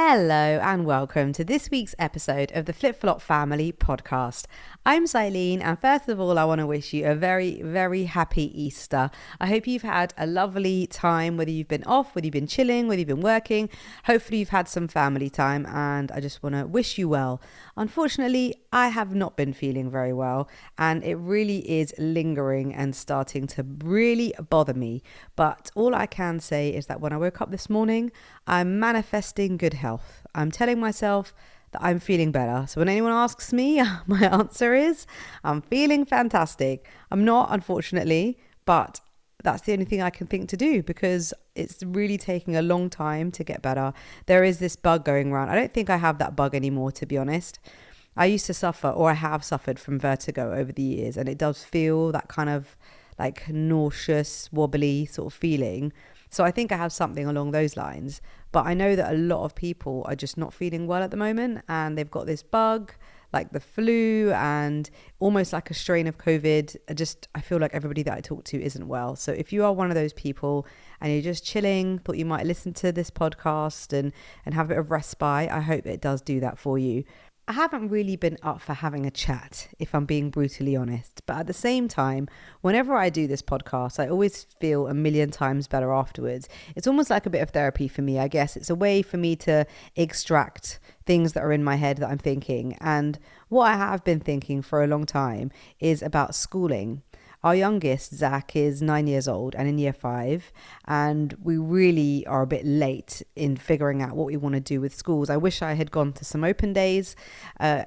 Hello and welcome to this week's episode of the Flip Flop Family podcast. I'm Xylene, and first of all I want to wish you a very, very happy Easter. I hope you've had a lovely time, whether you've been off, whether you've been chilling, whether you've been working. Hopefully you've had some family time, and I just want to wish you well. Unfortunately, I have not been feeling very well, and it really is lingering and starting to really bother me. But all I can say is that when I woke up this morning, I'm manifesting good health. I'm telling myself that I'm feeling better. So when anyone asks me, my answer is I'm feeling fantastic. I'm not, unfortunately, but that's the only thing I can think to do because it's really taking a long time to get better. There is this bug going around. I don't think I have that bug anymore, to be honest. I used to suffer, or I have suffered from vertigo over the years, and it does feel that kind of like nauseous, wobbly sort of feeling. So I think I have something along those lines. But I know that a lot of people are just not feeling well at the moment, and they've got this bug, like the flu and almost like a strain of COVID. I feel like everybody that I talk to isn't well. So if you are one of those people and you're just chilling, thought you might listen to this podcast and have a bit of respite, I hope it does do that for you. I haven't really been up for having a chat, if I'm being brutally honest. But at the same time, whenever I do this podcast, I always feel a million times better afterwards. It's almost like a bit of therapy for me, I guess. It's a way for me to extract things that are in my head that I'm thinking. And what I have been thinking for a long time is about schooling. Our youngest, Zach, is 9 years old and in year 5, and we really are a bit late in figuring out what we want to do with schools. I wish I had gone to some open days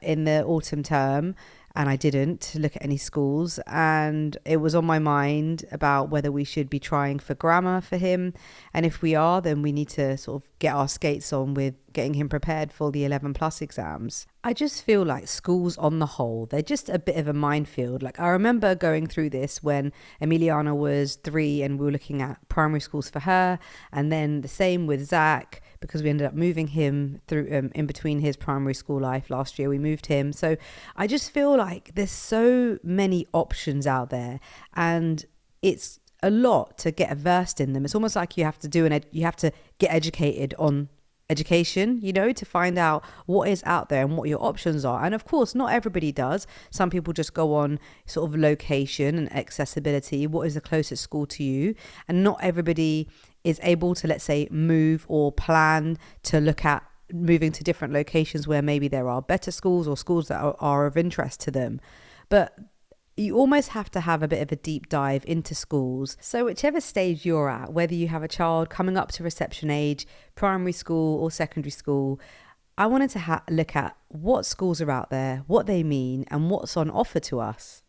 in the autumn term, and I didn't look at any schools, and it was on my mind about whether we should be trying for grammar for him, and if we are, then we need to sort of get our skates on with getting him prepared for the 11 plus exams. I just feel like schools on the whole, they're just a bit of a minefield. Like I remember going through this when Emiliana was 3 and we were looking at primary schools for her, and then the same with Zach, because we ended up moving him through in between his primary school life. Last year we moved him. So I just feel like there's so many options out there, and it's a lot to get versed in them. It's almost like you have to you have to get educated on education, to find out what is out there and what your options are. And of course, not everybody does. Some people just go on sort of location and accessibility. What is the closest school to you? And not everybody is able to, let's say, move or plan to look at moving to different locations where maybe there are better schools or schools that are of interest to them. But you almost have to have a bit of a deep dive into schools. So whichever stage you're at, whether you have a child coming up to reception age, primary school or secondary school, I wanted to look at what schools are out there, what they mean, and what's on offer to us.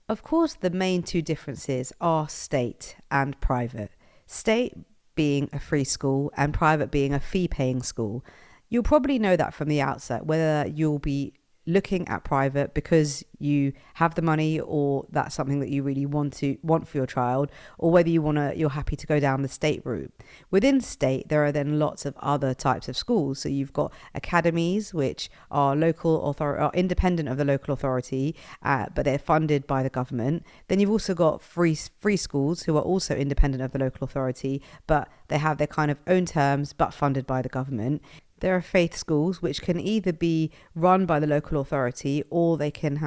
Of course, the main two differences are state and private. State being a free school and private being a fee-paying school. You'll probably know that from the outset, whether you'll be looking at private because you have the money or that's something that you really want for your child, or whether you're happy to go down the state route. Within state, there are then lots of other types of schools. So you've got academies, which are are independent of the local authority, but they're funded by the government. Then you've also got free schools who are also independent of the local authority, but they have their kind of own terms, but funded by the government. There are faith schools, which can either be run by the local authority or they can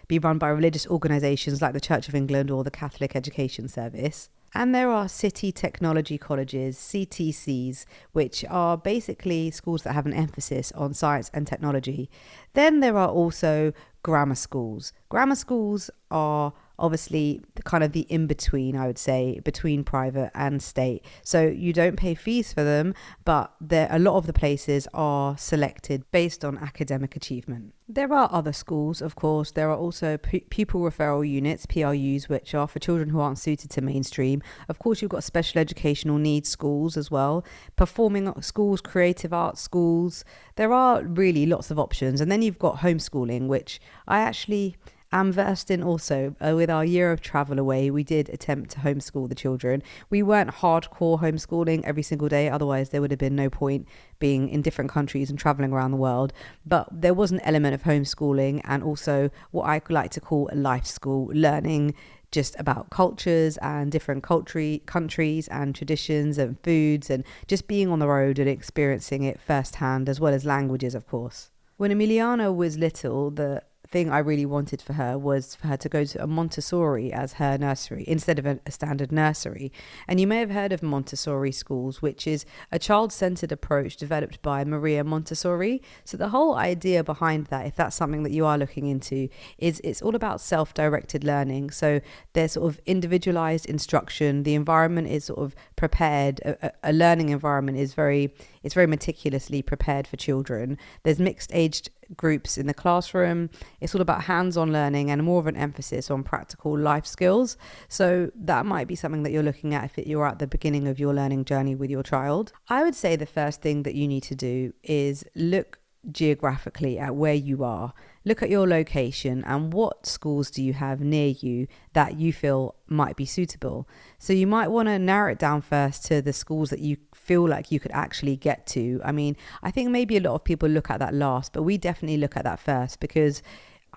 be run by religious organisations like the Church of England or the Catholic Education Service. And there are city technology colleges, CTCs, which are basically schools that have an emphasis on science and technology. Then there are also grammar schools. Grammar schools are obviously kind of the in-between, I would say, between private and state. So you don't pay fees for them, but a lot of the places are selected based on academic achievement. There are other schools, of course. There are also pupil referral units, PRUs, which are for children who aren't suited to mainstream. Of course, you've got special educational needs schools as well, performing schools, creative arts schools. There are really lots of options. And then you've got homeschooling, which I actually am versed in also. With our year of travel away, we did attempt to homeschool the children. We weren't hardcore homeschooling every single day, otherwise there would have been no point being in different countries and traveling around the world. But there was an element of homeschooling and also what I like to call a life school, learning just about cultures and different countries and traditions and foods, and just being on the road and experiencing it firsthand, as well as languages, of course. When Emiliana was little, the thing I really wanted for her was for her to go to a Montessori as her nursery instead of a standard nursery. And you may have heard of Montessori schools, which is a child-centered approach developed by Maria Montessori. So the whole idea behind that, if that's something that you are looking into, is it's all about self-directed learning. So there's sort of individualized instruction. The environment is sort of prepared. A learning environment is very meticulously prepared for children. There's mixed aged groups in the classroom. It's all about hands-on learning and more of an emphasis on practical life skills. So that might be something that you're looking at if you're at the beginning of your learning journey with your child. I would say the first thing that you need to do is look geographically at where you are. Look at your location and what schools do you have near you that you feel might be suitable. So you might want to narrow it down first to the schools that you feel like you could actually get to. I mean, I think maybe a lot of people look at that last, but we definitely look at that first, because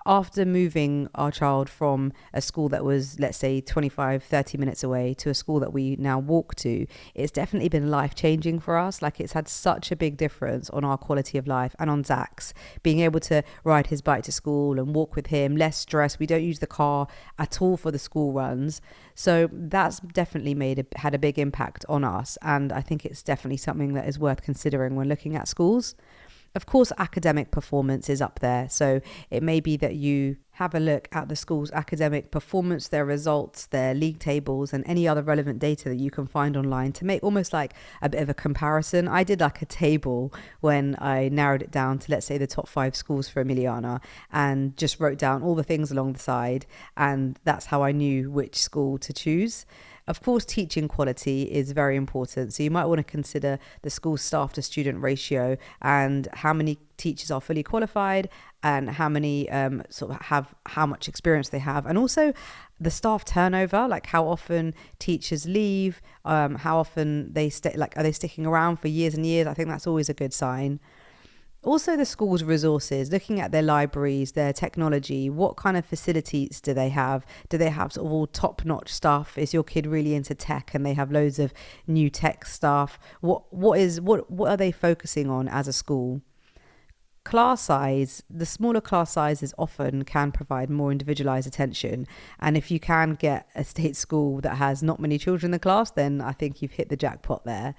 after moving our child from a school that was, let's say, 25-30 minutes away to a school that we now walk to, it's definitely been life-changing for us. Like, it's had such a big difference on our quality of life and on Zach's. Being able to ride his bike to school and walk with him, less stress. We don't use the car at all for the school runs. So that's definitely had a big impact on us. And I think it's definitely something that is worth considering when looking at schools. Of course, academic performance is up there. So it may be that you have a look at the school's academic performance, their results, their league tables, and any other relevant data that you can find online to make almost like a bit of a comparison. I did like a table when I narrowed it down to, let's say, the top 5 schools for Emiliana, and just wrote down all the things along the side. And that's how I knew which school to choose. Of course, teaching quality is very important. So you might want to consider the school's staff to student ratio and how many teachers are fully qualified and how many sort of have how much experience they have. And also the staff turnover, like how often teachers leave, how often they stay, like are they sticking around for years and years? I think that's always a good sign. Also, the school's resources, looking at their libraries, their technology, what kind of facilities do they have? Do they have sort of all top-notch stuff? Is your kid really into tech and they have loads of new tech stuff? What are they focusing on as a school? Class size, the smaller class sizes often can provide more individualized attention. And if you can get a state school that has not many children in the class, then I think you've hit the jackpot there.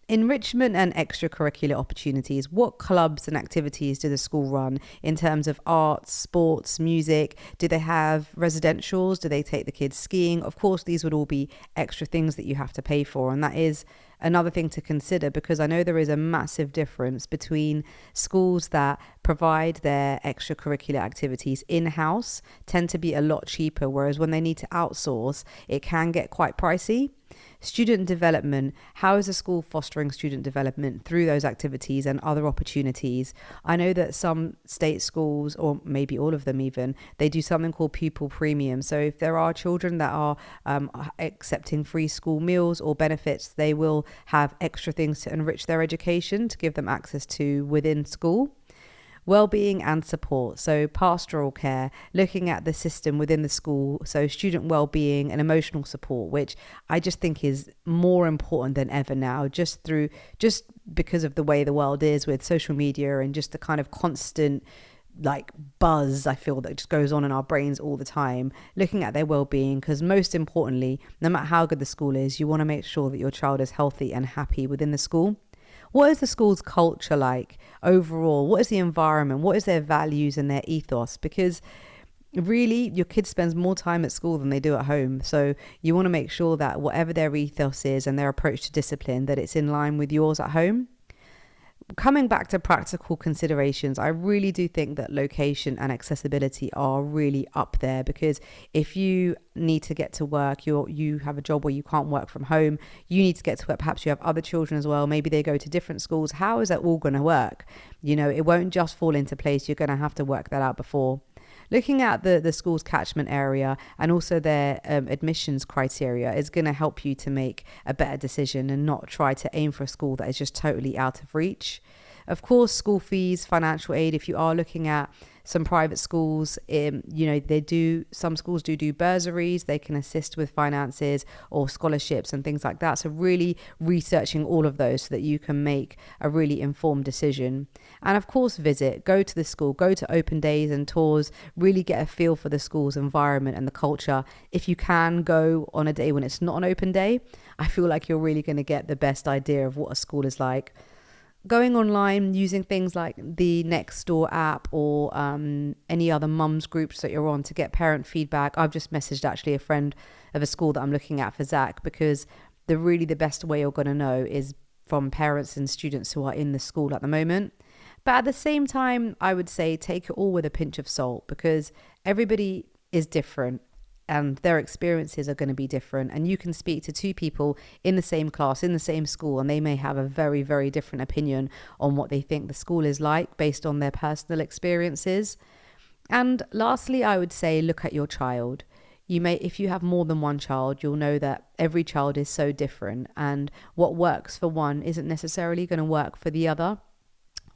Enrichment and extracurricular opportunities. What clubs and activities do the school run in terms of arts, sports, music? Do they have residentials? Do they take the kids skiing? Of course, these would all be extra things that you have to pay for. And that is another thing to consider, because I know there is a massive difference between schools that provide their extracurricular activities in-house, tend to be a lot cheaper, whereas when they need to outsource, it can get quite pricey. Student development. How is the school fostering student development through those activities and other opportunities? I know that some state schools, or maybe all of them even, they do something called pupil premium. So if there are children that are accepting free school meals or benefits, they will have extra things to enrich their education, to give them access to within school. Well-being and support, so pastoral care, looking at the system within the school, so student well-being and emotional support, which I just think is more important than ever now, just because of the way the world is with social media and just the kind of constant like buzz I feel that just goes on in our brains all the time. Looking at their well-being, because most importantly, no matter how good the school is, you want to make sure that your child is healthy and happy within the school. What is the school's culture like overall? What is the environment? What is their values and their ethos? Because really, your kid spends more time at school than they do at home. So you want to make sure that whatever their ethos is and their approach to discipline, that it's in line with yours at home. Coming back to practical considerations, I really do think that location and accessibility are really up there, because if you need to get to work, you have a job where you can't work from home, you need to get to work, perhaps you have other children as well, maybe they go to different schools. How is that all going to work? You know, it won't just fall into place. You're going to have to work that out before. looking at the school's catchment area and also their admissions criteria is going to help you to make a better decision and not try to aim for a school that is just totally out of reach. Of course, school fees, financial aid, if you are looking at some private schools, some schools do bursaries. They can assist with finances or scholarships and things like that. So really researching all of those so that you can make a really informed decision. And of course, go to the school, go to open days and tours, really get a feel for the school's environment and the culture. If you can go on a day when it's not an open day, I feel like you're really going to get the best idea of what a school is like. Going online, using things like the Nextdoor app or any other mums groups that you're on to get parent feedback. I've just messaged actually a friend of a school that I'm looking at for Zach, because the best way you're going to know is from parents and students who are in the school at the moment. But at the same time, I would say take it all with a pinch of salt, because everybody is different and their experiences are going to be different. And you can speak to two people in the same class, in the same school, and they may have a very, very different opinion on what they think the school is like based on their personal experiences. And lastly, I would say look at your child. If you have more than one child, you'll know that every child is so different, and what works for one isn't necessarily going to work for the other.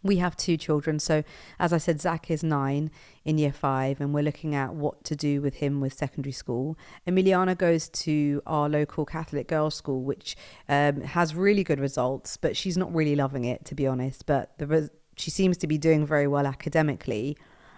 We have two children. So as I said, Zach is 9 in year 5, and we're looking at what to do with him with secondary school. Emiliana goes to our local Catholic girls' school, which has really good results, but she's not really loving it, to be honest. But she seems to be doing very well academically,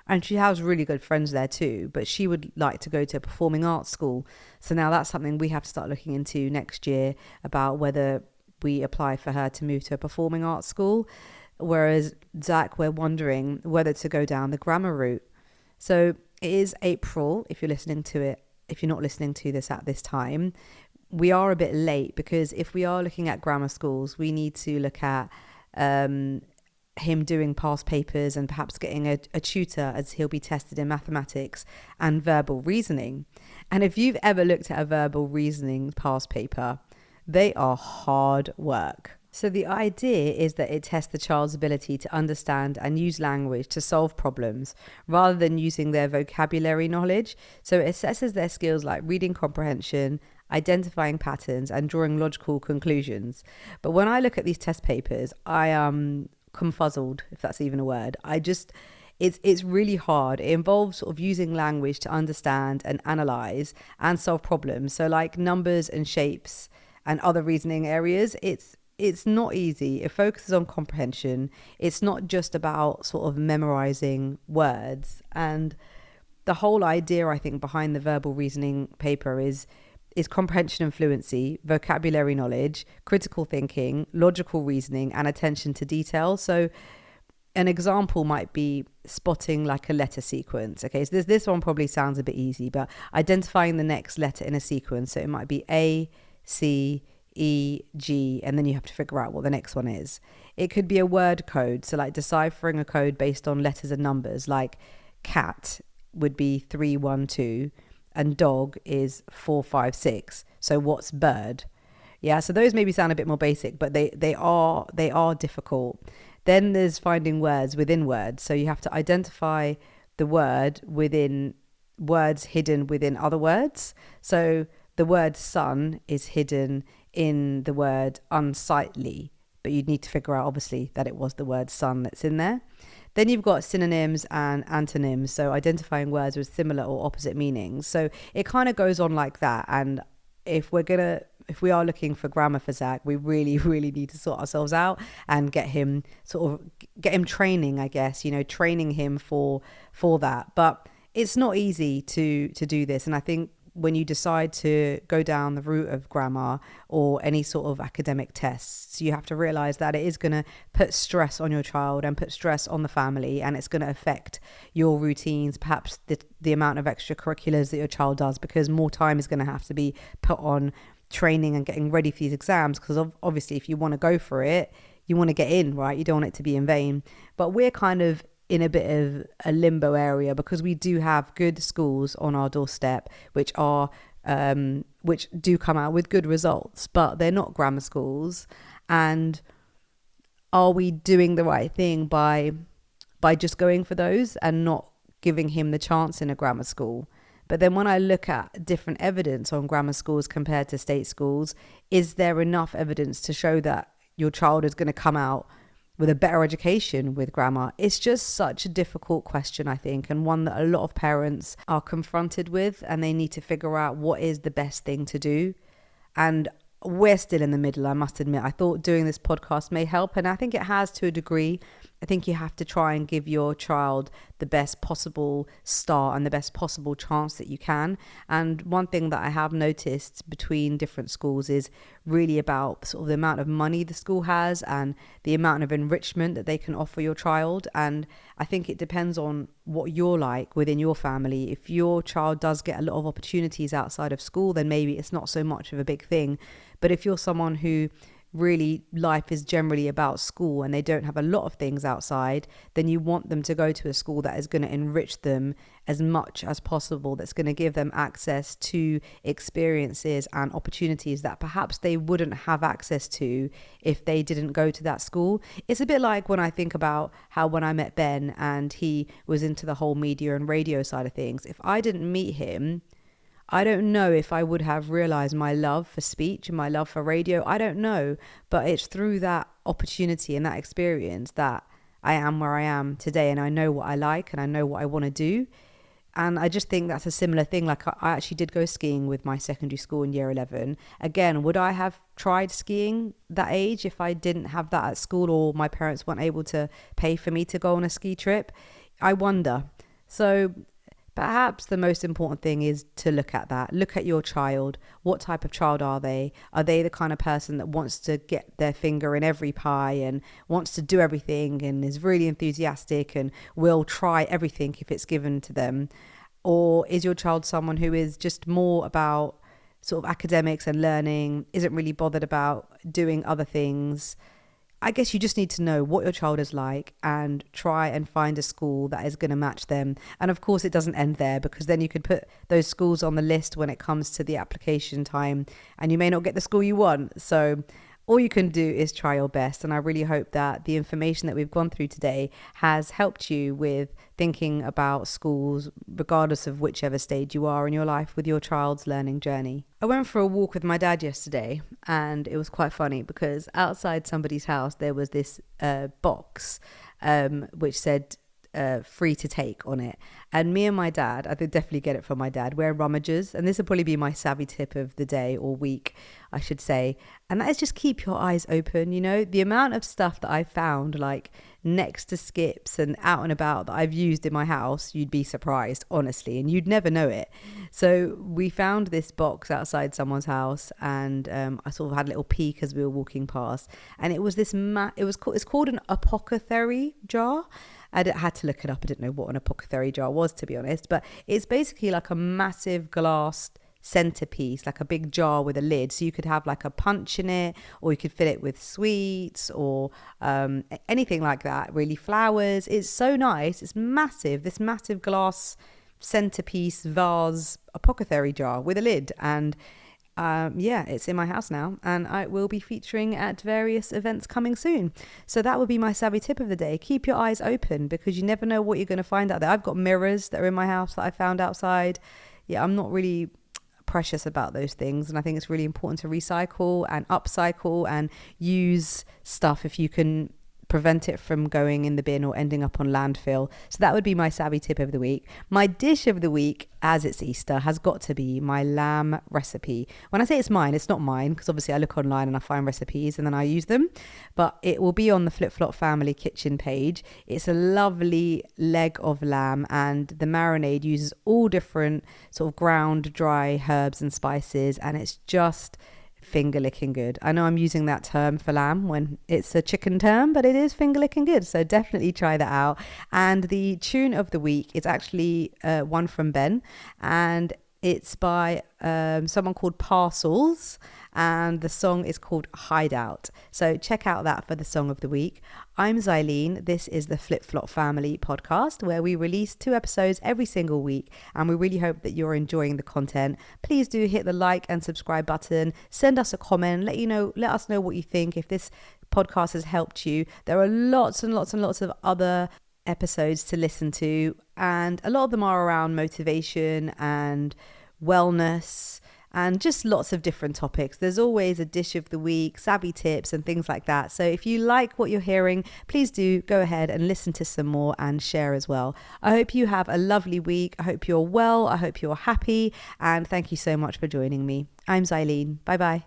and she has really good friends there too. But she would like to go to a performing arts school. So now that's something we have to start looking into next year, about whether we apply for her to move to a performing arts school. Whereas Zach, we're wondering whether to go down the grammar route. So it is April, if you're not listening to this at this time. We are a bit late, because if we are looking at grammar schools, we need to look at him doing past papers and perhaps getting a tutor, as he'll be tested in mathematics and verbal reasoning. And if you've ever looked at a verbal reasoning past paper, they are hard work. So the idea is that it tests the child's ability to understand and use language to solve problems rather than using their vocabulary knowledge. So it assesses their skills like reading comprehension, identifying patterns, and drawing logical conclusions. But when I look at these test papers, I am confuzzled, if that's even a word. It's really hard. It involves sort of using language to understand and analyze and solve problems. So like numbers and shapes and other reasoning areas, it's not easy. It focuses on comprehension. It's not just about sort of memorizing words. And the whole idea, I think, behind the verbal reasoning paper is comprehension and fluency, vocabulary knowledge, critical thinking, logical reasoning, and attention to detail. So an example might be spotting like a letter sequence. Okay, so this one probably sounds a bit easy, but identifying the next letter in a sequence. So it might be A, C, E, G, and then you have to figure out what the next one is. It could be a word code, so like deciphering a code based on letters and numbers, like cat would be 3, 1, 2, and dog is 4, 5, 6. So what's bird? Yeah, so those maybe sound a bit more basic, but they are difficult. Then there's finding words within words. So you have to identify the word within words hidden within other words. So the word sun is hidden in the word unsightly, but you'd need to figure out obviously that it was the word sun that's in there. Then you've got synonyms and antonyms, so identifying words with similar or opposite meanings. So it kind of goes on like that. And if we are looking for grammar for Zach, we really, really need to sort ourselves out and get him training, I guess, training him for that. But it's not easy to do this. And I think when you decide to go down the route of grammar or any sort of academic tests, you have to realize that it is going to put stress on your child and put stress on the family, and it's going to affect your routines, perhaps the amount of extracurriculars that your child does, because more time is going to have to be put on training and getting ready for these exams, because obviously if you want to go for it, you want to get in, right? You don't want it to be in vain. But we're kind of in a bit of a limbo area, because we do have good schools on our doorstep which do come out with good results, but they're not grammar schools. And are we doing the right thing by just going for those and not giving him the chance in a grammar school. But then when I look at different evidence on grammar schools compared to state schools, is there enough evidence to show that your child is going to come out with a better education with grammar? It's just such a difficult question, I think, and one that a lot of parents are confronted with, and they need to figure out what is the best thing to do. And we're still in the middle, I must admit. I thought doing this podcast may help, and I think it has to a degree. I think you have to try and give your child the best possible start and the best possible chance that you can. And one thing that I have noticed between different schools is really about sort of the amount of money the school has and the amount of enrichment that they can offer your child. And I think it depends on what you're like within your family. If your child does get a lot of opportunities outside of school, then maybe it's not so much of a big thing. But if you're someone who really life is generally about school and they don't have a lot of things outside, then you want them to go to a school that is going to enrich them as much as possible, that's going to give them access to experiences and opportunities that perhaps they wouldn't have access to if they didn't go to that school. It's a bit like when I think about how when I met Ben and he was into the whole media and radio side of things, if I didn't meet him, I don't know if I would have realized my love for speech and my love for radio. I don't know. But it's through that opportunity and that experience that I am where I am today. And I know what I like and I know what I want to do. And I just think that's a similar thing. Like I actually did go skiing with my secondary school in year 11. Again, would I have tried skiing that age if I didn't have that at school or my parents weren't able to pay for me to go on a ski trip? I wonder. So perhaps the most important thing is to look at that. Look at your child. What type of child are they? Are they the kind of person that wants to get their finger in every pie and wants to do everything and is really enthusiastic and will try everything if it's given to them? Or is your child someone who is just more about sort of academics and learning, isn't really bothered about doing other things? I guess you just need to know what your child is like and try and find a school that is going to match them. And of course, it doesn't end there, because then you could put those schools on the list when it comes to the application time and you may not get the school you want. So all you can do is try your best. And I really hope that the information that we've gone through today has helped you with thinking about schools, regardless of whichever stage you are in your life with your child's learning journey. I went for a walk with my dad yesterday, and it was quite funny because outside somebody's house there was this box which said free to take on it, and me and my dad, I could definitely get it from my dad, we're rummagers, and this will probably be my savvy tip of the day or week, I should say, and that is just keep your eyes open. You know, the amount of stuff that I found like next to skips and out and about that I've used in my house, you'd be surprised, honestly, and you'd never know it. So we found this box outside someone's house, and I sort of had a little peek as we were walking past, and it was this it's called an apothecary jar. I had to look it up. I didn't know what an apothecary jar was, to be honest, but it's basically like a massive glass centerpiece, like a big jar with a lid, so you could have like a punch in it, or you could fill it with sweets or anything like that, really, flowers. It's so nice. It's massive, this massive glass centerpiece vase apothecary jar with a lid, and it's in my house now, and I will be featuring at various events coming soon. So that would be my savvy tip of the day. Keep your eyes open, because you never know what you're going to find out there. I've got mirrors that are in my house that I found outside. Yeah, I'm not really precious about those things, and I think it's really important to recycle and upcycle and use stuff if you can prevent it from going in the bin or ending up on landfill. So that would be my savvy tip of the week. My dish of the week, as it's Easter, has got to be my lamb recipe. When I say it's mine, it's not mine, because obviously I look online and I find recipes and then I use them, but it will be on the Flip Flop Family kitchen page. It's a lovely leg of lamb, and the marinade uses all different sort of ground dry herbs and spices, and it's just finger licking good. I know I'm using that term for lamb when it's a chicken term, but it is finger licking good, so definitely try that out. And the tune of the week is actually one from Ben, and it's by someone called Parcels, and the song is called Hideout. So check out that for the song of the week. I'm Xylene. This is the Flip Flop Family podcast, where we release 2 episodes every single week, and we really hope that you're enjoying the content. Please do hit the like and subscribe button. Send us a comment. Let us know what you think. If this podcast has helped you, there are lots and lots and lots of other episodes to listen to, and a lot of them are around motivation and wellness and just lots of different topics. There's always a dish of the week, savvy tips and things like that. So if you like what you're hearing, please do go ahead and listen to some more and share as well. I hope you have a lovely week. I hope you're well. I hope you're happy. And thank you so much for joining me. I'm Xylene. Bye bye.